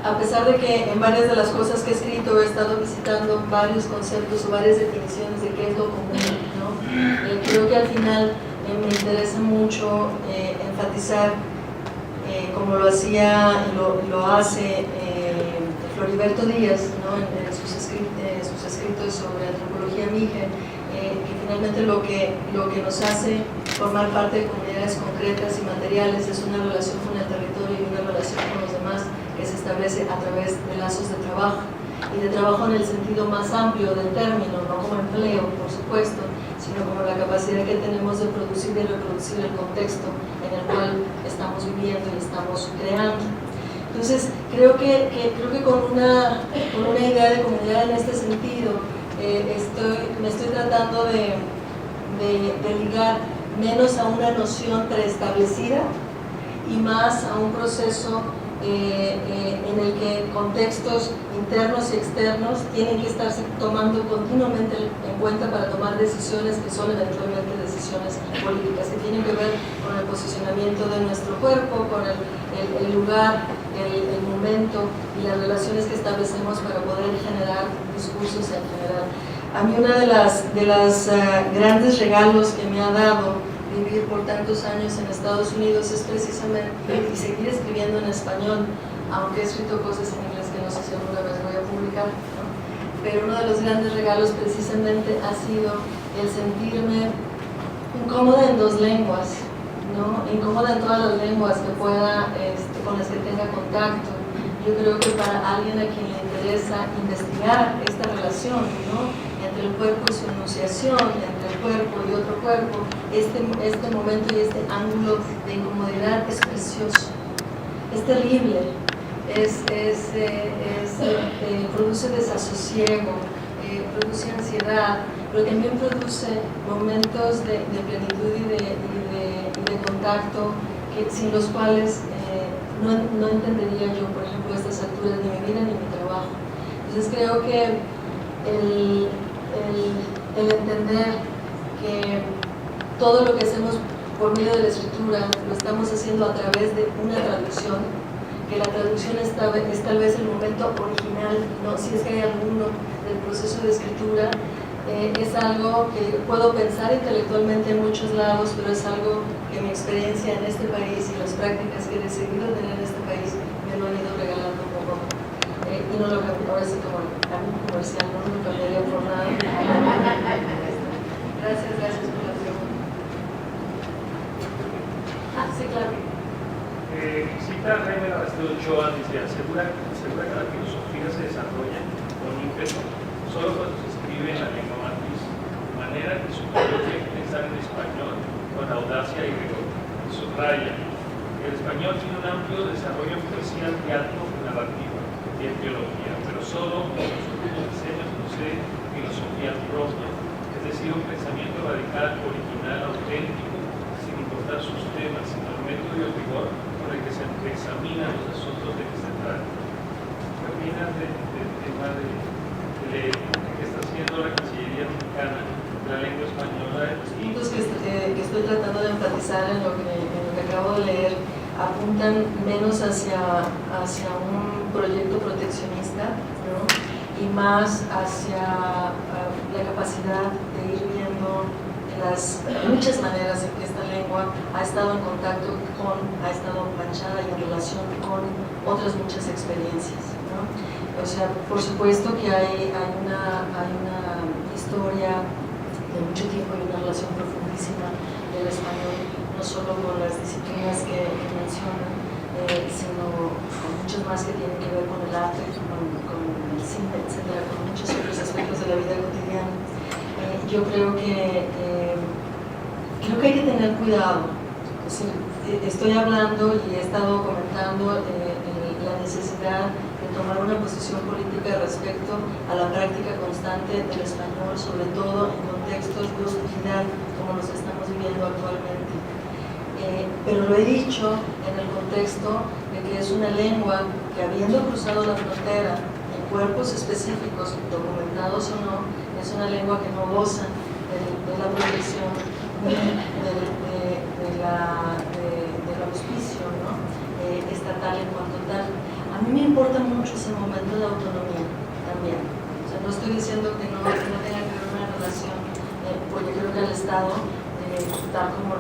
A pesar de que en varias de las cosas que he escrito he estado visitando varios conceptos o varias definiciones de qué es lo común, ¿no? Creo que al final me interesa mucho enfatizar, como lo hacía y lo hace Floriberto Díaz, ¿no? en sus escritos sobre antropología mije, que finalmente lo que nos hace formar parte de comunidades concretas y materiales es una relación con el territorio y una relación con los demás que se establece a través de lazos de trabajo, y de trabajo en el sentido más amplio del término, no como empleo, por supuesto, sino como la capacidad que tenemos de producir y reproducir el contexto en el cual estamos viviendo y estamos creando. Entonces, creo que con una idea de comunidad en este sentido, me estoy tratando de ligar menos a una noción preestablecida y más a un proceso en el que contextos internos y externos tienen que estarse tomando continuamente en cuenta para tomar decisiones que son eventualmente decisiones políticas, que tienen que ver con el posicionamiento de nuestro cuerpo, con el lugar, el momento y las relaciones que establecemos para poder generar discursos en general. A mí una de las grandes regalos que me ha dado vivir por tantos años en Estados Unidos es precisamente y seguir escribiendo en español, aunque he escrito cosas en inglés que no sé si alguna vez voy a publicar, ¿no? Pero uno de los grandes regalos precisamente ha sido el sentirme incómoda en dos lenguas, ¿no? Incómoda en todas las lenguas que pueda, con las que tenga contacto. Yo creo que para alguien a quien le interesa investigar esta relación, ¿no? Entre el cuerpo y su enunciación, entre el cuerpo y otro cuerpo, este momento y este ángulo de incomodidad es precioso, es terrible, produce desasosiego, produce ansiedad, pero también produce momentos de plenitud y de contacto sin los cuales no entendería yo, por ejemplo, a estas alturas ni mi vida ni mi trabajo. Entonces creo que el entender que todo lo que hacemos por medio de la escritura lo estamos haciendo a través de una traducción, que la traducción es tal vez el momento original, no, si es que hay alguno del proceso de escritura, es algo que puedo pensar intelectualmente en muchos lados, pero es algo que mi experiencia en este país y las prácticas que he decidido tener en este país me lo han ido regalando poco a poco. Y no lo cambio, ahora sí como algo comercial, no lo cambiaría por nada. Gracias por la pregunta. Sí, claro. Cita a Jaime Labastida Ochoa, dice, asegura que la filosofía se desarrolla con ímpetu solo cuando se escribe en la lengua matriz, de manera que su filosofía es pensar en español con audacia y rigor. Subraya, el español tiene un amplio desarrollo en poesía, teatro, narrativa y en teología, pero solo en los últimos decenios posee filosofía propia, es decir, un pensamiento radical, original, auténtico, sin importar sus temas, sino el método y el rigor con el que se examinan los asuntos de que se trata. ¿Qué opinas del tema de que está haciendo la Cancillería Mexicana de la lengua española? Los puntos que estoy tratando de enfatizar en lo que acabo de leer apuntan menos hacia un proyecto proteccionista, ¿no? Y más hacia la capacidad de ir viendo las muchas maneras en que esta lengua ha estado en contacto ha estado manchada y en relación con otras muchas experiencias, ¿no? O sea, por supuesto que hay una historia de mucho tiempo y una relación profundísima del español, no solo con las disciplinas que mencionan, sino con muchas más que tienen que ver con el arte, con el cine, etcétera, con muchos otros aspectos de la vida cotidiana. Yo creo que hay que tener cuidado. Es decir, estoy hablando y he estado comentando la necesidad de tomar una posición política respecto a la práctica constante del español, sobre todo en contextos de hostilidad como los que estamos viviendo actualmente. Pero lo he dicho en el contexto de que es una lengua que, habiendo cruzado la frontera en cuerpos específicos, documentados o no, es una lengua que no goza de la protección del auspicio, ¿no? Estatal en cuanto tal. A mí me importa mucho ese momento de autonomía también. O sea, no estoy diciendo que no tenga que haber una relación, porque creo que el Estado, tal como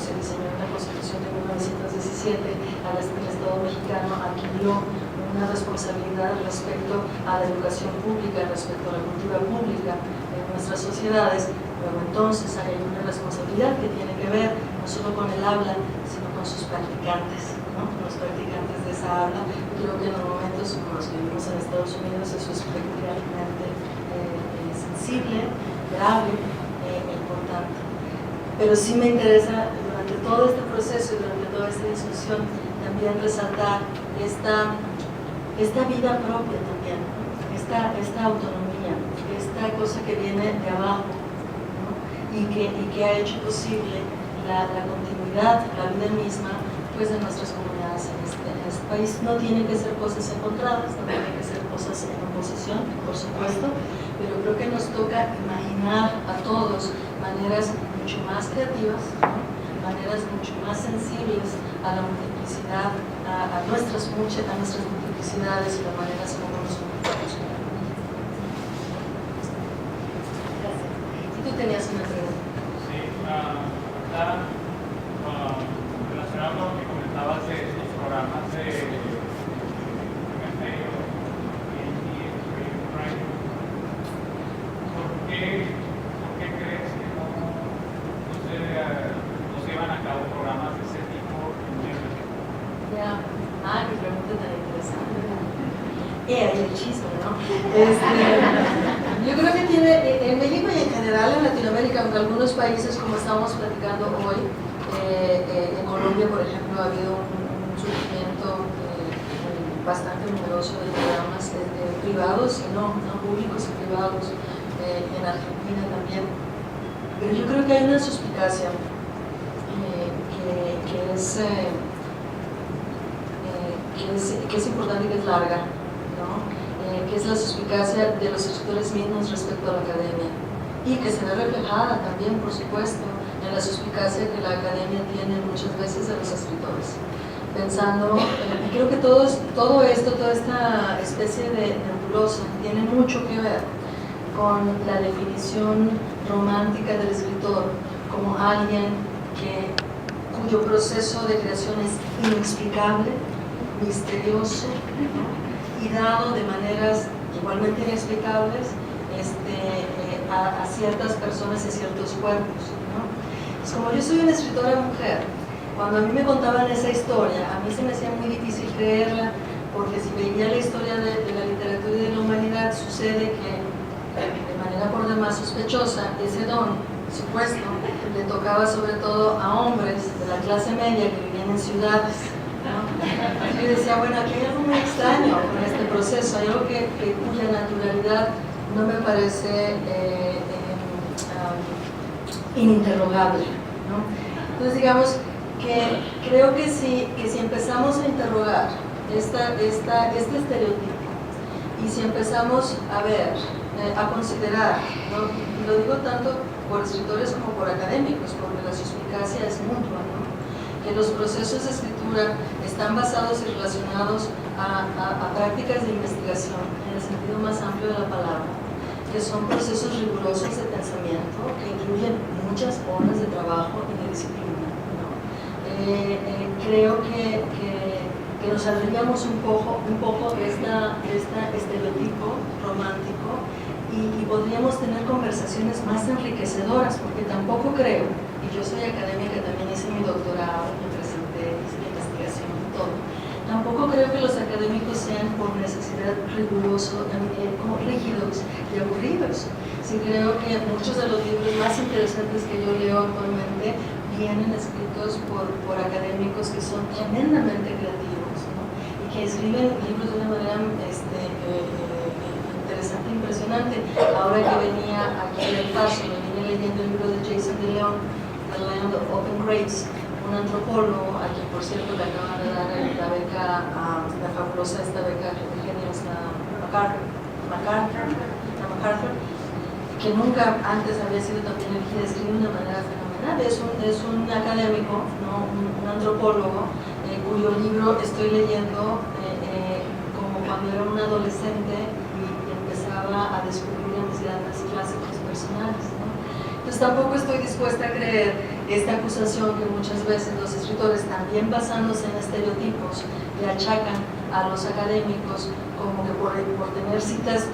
se diseñó en la Constitución de 1917, el Estado mexicano adquirió una responsabilidad respecto a la educación pública, respecto a la cultura pública en nuestras sociedades. Luego entonces hay una responsabilidad que tiene que ver no solo con el habla, sino con sus practicantes, ¿no? Con los practicantes de esa habla. Creo que en los momentos como los que vivimos en Estados Unidos eso es particularmente sensible, grave, importante. Pero sí me interesa durante todo este proceso y durante toda esta discusión también resaltar esta vida propia también, ¿no? esta autonomía, esta cosa que viene de abajo, ¿no? y que ha hecho posible la continuidad, la vida misma, pues, de nuestras comunidades en este país. No tienen que ser cosas encontradas, no tienen que ser cosas en oposición, por supuesto, pero creo que nos toca imaginar a todos maneras mucho más creativas, ¿no? Maneras mucho más sensibles a la multiplicidad, a nuestras multiplicidades y las maneras como nos comunicamos. Gracias. Y tú tenías una pregunta. Sí, está relacionado con lo que comentabas de los programas de medio y ¿por qué crees que no se llevan a cabo programas de ese tipo en México? Ya, qué pregunta tan interesante. Ahí el chisme, ¿no? Yo creo que tiene, en México y en general general en Latinoamérica, aunque algunos países, como estábamos platicando hoy, en Colombia, por ejemplo, ha habido un surgimiento bastante numeroso de programas privados y no públicos y privados, en Argentina también. Pero yo creo que hay una suspicacia que es importante y que es larga, ¿no? Que es la suspicacia de los escritores mismos respecto a la academia, y que se ve reflejada también, por supuesto, en la suspicacia que la academia tiene muchas veces de los escritores. Pensando, y creo que todo esto, toda esta especie de nebulosa tiene mucho que ver con la definición romántica del escritor como alguien cuyo proceso de creación es inexplicable, misterioso, ¿no? Y dado de maneras igualmente inexplicables a ciertas personas y ciertos cuerpos, ¿no? Es como yo soy una escritora mujer, cuando a mí me contaban esa historia, a mí se me hacía muy difícil creerla, porque si veía la historia de la literatura y de la humanidad, sucede que de manera por demás sospechosa, ese don supuesto le tocaba sobre todo a hombres de la clase media que vivían en ciudades, ¿no? Y yo decía, bueno, aquí hay algo muy extraño con este proceso, hay algo cuya naturalidad no me parece ininterrogable, ¿no? Entonces digamos que creo que si empezamos a interrogar este estereotipo, y si empezamos a ver, a considerar, ¿no? Lo digo tanto por escritores como por académicos, porque la suspicacia es mutua, ¿no? Que los procesos de escritura están basados y relacionados a prácticas de investigación, en el sentido más amplio de la palabra, que son procesos rigurosos de pensamiento, que incluyen muchas horas de trabajo y de disciplina, ¿no? Creo que nos saldríamos un poco de este estereotipo romántico y podríamos tener conversaciones más enriquecedoras, porque tampoco creo, y yo soy académica, también hice mi doctorado, me presenté, hice mi investigación y todo, tampoco creo que los académicos sean por necesidad rigurosos, como rígidos y aburridos. Sí creo que muchos de los libros más interesantes que yo leo actualmente vienen escritos por académicos que son tremendamente creativos, ¿no? Y que escriben libros de una manera interesante, impresionante. Ahora que venía aquí en El Paso, me vine leyendo el libro de Jason de León, The Land of Open Graves, un antropólogo a quien, por cierto, le acaban de dar la beca, la fabulosa esta beca de genios, la MacArthur, que nunca antes había sido también elegida, escribe de una manera fenomenal. Es un académico, ¿no? un antropólogo, cuyo libro estoy leyendo como cuando era un adolescente y empezaba a descubrir mis grandes clásicos personales, ¿no? Entonces tampoco estoy dispuesta a creer esta acusación que muchas veces los escritores, también basándose en estereotipos, le achacan a los académicos como que por poner citas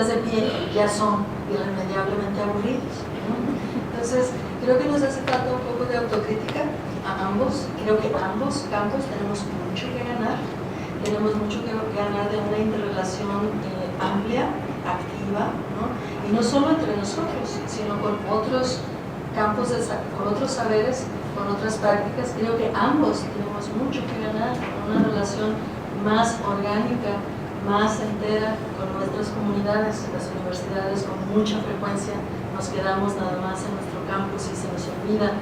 de pie ya son irremediablemente aburridos, ¿no? Entonces creo que nos hace falta un poco de autocrítica a ambos. Creo que ambos campos tenemos mucho que ganar de una interrelación amplia, activa, ¿no? Y no solo entre nosotros, sino con otros campos, con otros saberes, con otras prácticas. Creo que ambos tenemos mucho que ganar con una relación más orgánica, más entera con nuestras comunidades. Las universidades con mucha frecuencia nos quedamos nada más en nuestro campus y se nos olvida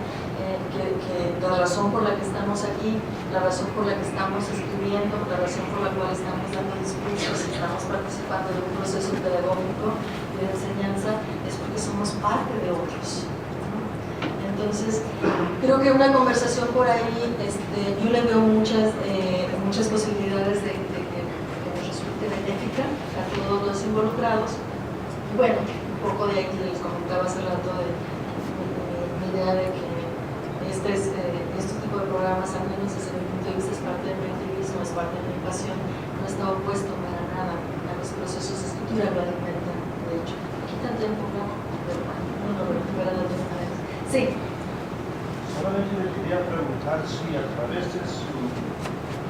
que la razón por la que estamos aquí, la razón por la que estamos escribiendo, la razón por la cual estamos dando discursos, estamos participando en un proceso pedagógico y de enseñanza, es porque somos parte de otros, ¿no? Entonces, creo que una conversación por ahí, yo le veo muchas posibilidades de que nos resulte benéfica a todos los involucrados. Bueno, un poco de ahí les comentaba hace rato de mi idea de que este tipo de programas, al menos desde mi punto de vista, es parte de mi activismo, es parte de mi pasión, no está opuesto para nada a los procesos de escritura, lo alimentan, de hecho. Aquí tan tiempo, pero bueno, no lo recuperan de otra manera. Sí. Solamente le quería preguntar si a través de su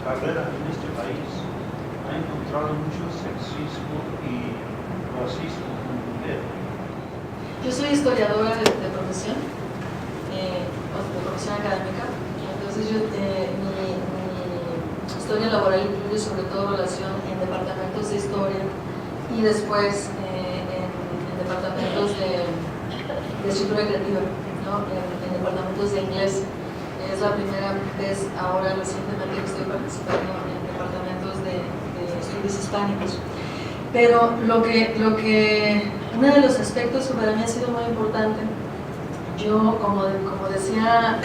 carrera en este país ha encontrado mucho sexismo y racismo en mujer. Yo soy historiadora de profesión, de profesión académica. Entonces mi historia laboral incluye sobre todo relación en departamentos de historia y después en departamentos de escritura creativa, ¿no? En departamentos de inglés. Es la primera vez ahora recientemente que estoy participando en departamentos de estudios hispánicos. Pero uno de los aspectos que para mí ha sido muy importante, yo como decía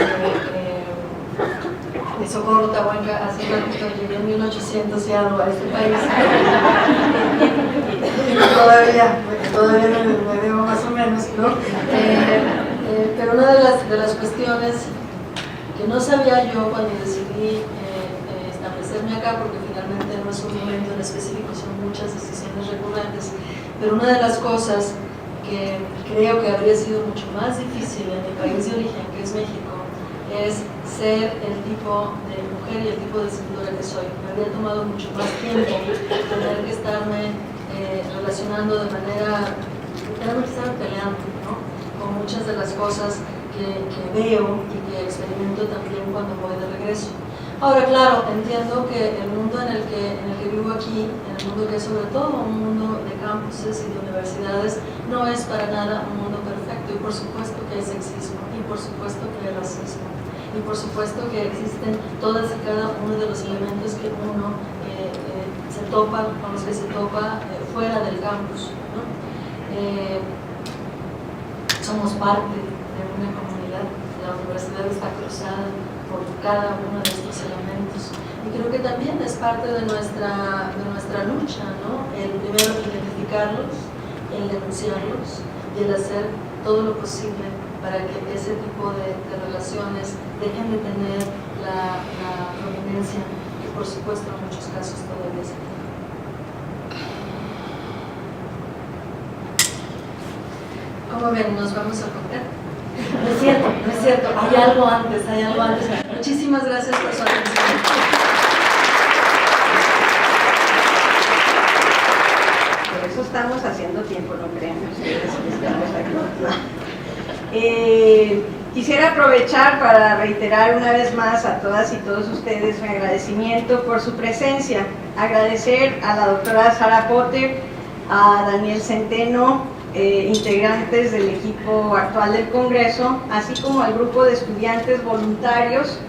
Socorro Tahuanca, hace ratito llegué en 1800 y algo a este país, todavía me veo más o menos, ¿no? Pero una de las cuestiones que no sabía yo cuando decidí establecerme acá, porque finalmente no es un momento en específico, son muchas decisiones recurrentes, pero una de las cosas que creo que habría sido mucho más difícil en mi país de origen, que es México, es ser el tipo de mujer y el tipo de escritora que soy. Me habría tomado mucho más tiempo tener que estarme relacionando de manera, tener que estar peleando, ¿no? Con muchas de las cosas que veo y que experimento también cuando voy de regreso. Ahora, claro, entiendo que el mundo en el que vivo aquí, en el mundo que es sobre todo un mundo de campuses y de universidades, no es para nada un mundo perfecto, y por supuesto que hay sexismo, y por supuesto que hay racismo, y por supuesto que existen todas y cada uno de los elementos que uno se topa, con los que se topa fuera del campus, ¿no? Somos parte de una comunidad, la universidad está cruzada por cada uno de estos elementos, y creo que también es parte de nuestra lucha, ¿no? El primero identificarlos, el denunciarlos y el hacer todo lo posible para que ese tipo de relaciones dejen de tener la prominencia que por supuesto en muchos casos todavía se tiene. ¿Cómo ven? ¿Nos vamos a comer? No es cierto, hay algo antes. Muchísimas gracias por su atención. Por eso estamos haciendo tiempo, no crean ustedes que estamos aquí. Quisiera aprovechar para reiterar una vez más a todas y todos ustedes mi agradecimiento por su presencia. Agradecer a la doctora Sara Potter, a Daniel Centeno, integrantes del equipo actual del Congreso, así como al grupo de estudiantes voluntarios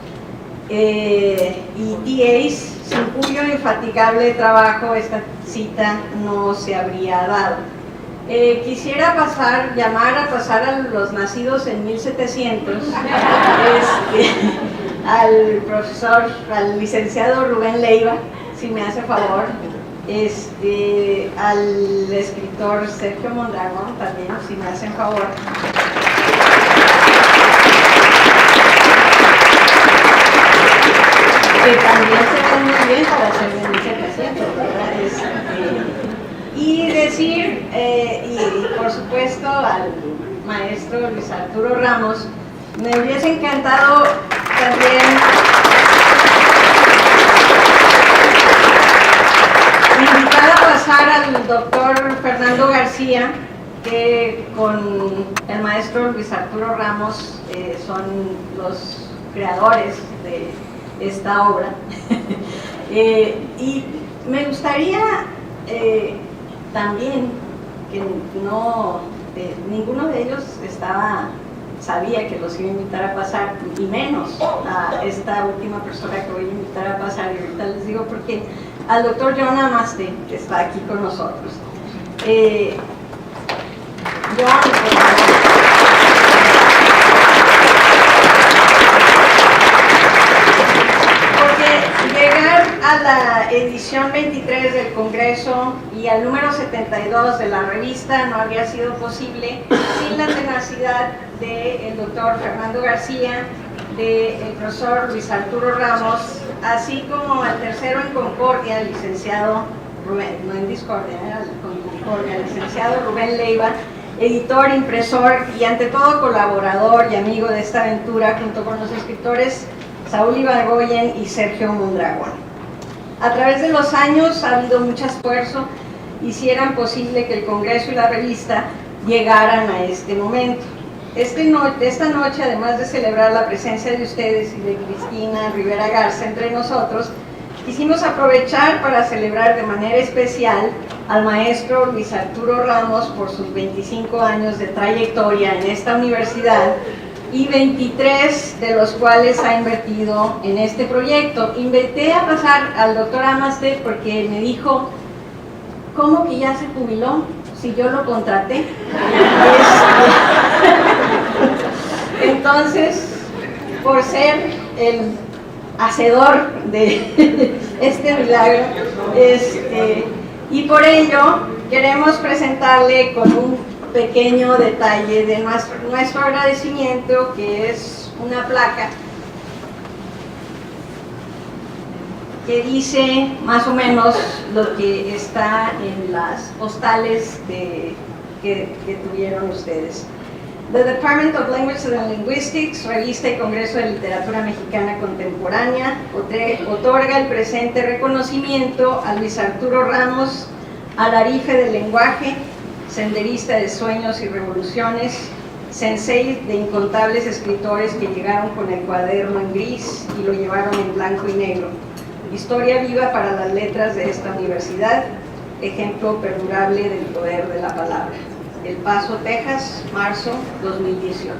y TAs, sin cuyo infatigable trabajo esta cita no se habría dado. Quisiera llamar a pasar a los nacidos en 1700, al licenciado Rubén Leiva, si me hace favor, al escritor Sergio Mondragón también, si me hacen favor. Que también se ven muy bien para ser de 1700, ¿verdad? Y decir, y por supuesto al maestro Luis Arturo Ramos, me hubiese encantado también invitar a pasar al doctor Fernando García, que con el maestro Luis Arturo Ramos son los creadores de esta obra. Y me gustaría también que ninguno de ellos sabía que los iba a invitar a pasar, y menos a esta última persona que voy a invitar a pasar, y ahorita les digo por qué, al doctor John Amaste, que está aquí con nosotros. Porque llegar a la edición 23 del Congreso y al número 72 de la revista no habría sido posible sin la tenacidad del doctor Fernando García, del profesor Luis Arturo Ramos, así como al tercero en Concordia, el licenciado Rubén, no en discordia, con Concordia, el licenciado Rubén Leiva, editor, impresor y ante todo colaborador y amigo de esta aventura, junto con los escritores Saúl Ibargoyen y Sergio Mondragón. A través de los años ha habido mucho esfuerzo, hicieran posible que el Congreso y la revista llegaran a este momento. Esta noche, además de celebrar la presencia de ustedes y de Cristina Rivera Garza entre nosotros, quisimos aprovechar para celebrar de manera especial al maestro Luis Arturo Ramos por sus 25 años de trayectoria en esta universidad y 23 de los cuales ha invertido en este proyecto. Invité a pasar al doctor Amaste porque me dijo, ¿cómo que ya se jubiló? Si yo lo contraté. Entonces, por ser el hacedor de este milagro, y por ello queremos presentarle con un pequeño detalle de nuestro agradecimiento, que es una placa que dice más o menos lo que está en las postales que tuvieron ustedes. The Department of Language and Linguistics, Revista y Congreso de Literatura Mexicana Contemporánea, otorga el presente reconocimiento a Luis Arturo Ramos, alarife del lenguaje, senderista de sueños y revoluciones, sensei de incontables escritores que llegaron con el cuaderno en gris y lo llevaron en blanco y negro. Historia viva para las letras de esta universidad, ejemplo perdurable del poder de la palabra. El Paso, Texas, marzo 2018.